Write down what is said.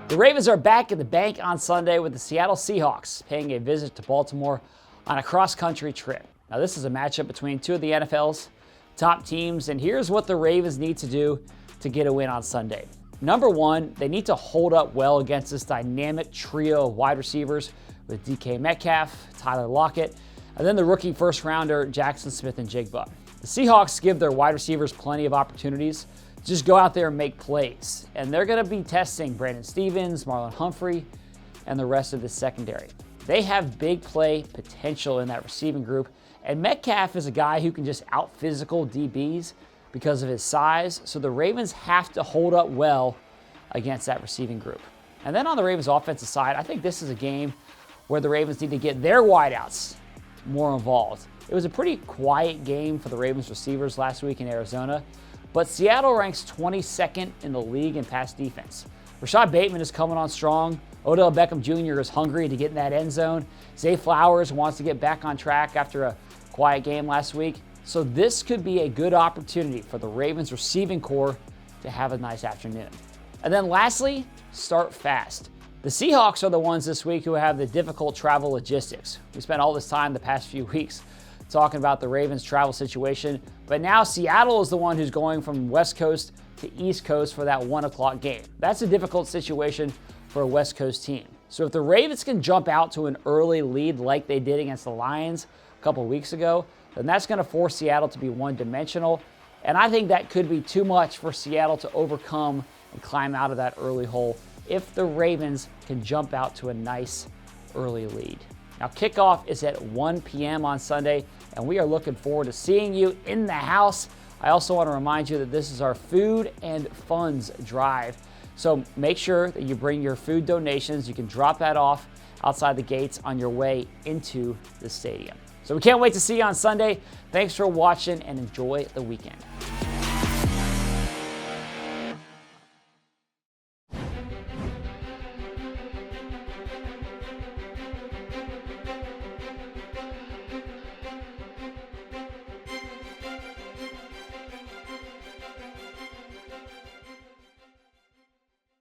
The Ravens are back in the bank on Sunday with the Seattle Seahawks paying a visit to Baltimore on a cross-country trip. Now, this is a matchup between two of the NFL's top teams, and here's what the Ravens need to do to get a win on Sunday. Number one, they need to hold up well against this dynamic trio of wide receivers with DK Metcalf, Tyler Lockett, and then the rookie first-rounder Jackson Smith-Njigba. The Seahawks give their wide receivers plenty of opportunities. Just go out there and make plays. And they're going to be testing Brandon Stephens, Marlon Humphrey, and the rest of the secondary. They have big play potential in that receiving group. And Metcalf is a guy who can just out-physical DBs because of his size. So the Ravens have to hold up well against that receiving group. And then on the Ravens offensive side, I think this is a game where the Ravens need to get their wideouts more involved. It was a pretty quiet game for the Ravens receivers last week in Arizona. But Seattle ranks 22nd in the league in pass defense. Rashad Bateman is coming on strong. Odell Beckham Jr. is hungry to get in that end zone. Zay Flowers wants to get back on track after a quiet game last week. So this could be a good opportunity for the Ravens receiving core to have a nice afternoon. And then lastly, start fast. The Seahawks are the ones this week who have the difficult travel logistics. We spent all this time the past few weeks talking about the Ravens' travel situation, but now Seattle is the one who's going from West Coast to East Coast for that 1 o'clock game. That's a difficult situation for a West Coast team. So if the Ravens can jump out to an early lead like they did against the Lions a couple weeks ago, then that's going to force Seattle to be one-dimensional, and I think that could be too much for Seattle to overcome and climb out of that early hole if the Ravens can jump out to a nice early lead. Now, kickoff is at 1 p.m. on Sunday, and we are looking forward to seeing you in the house. I also want to remind you that this is our food and funds drive. So make sure that you bring your food donations. You can drop that off outside the gates on your way into the stadium. So we can't wait to see you on Sunday. Thanks for watching and enjoy the weekend.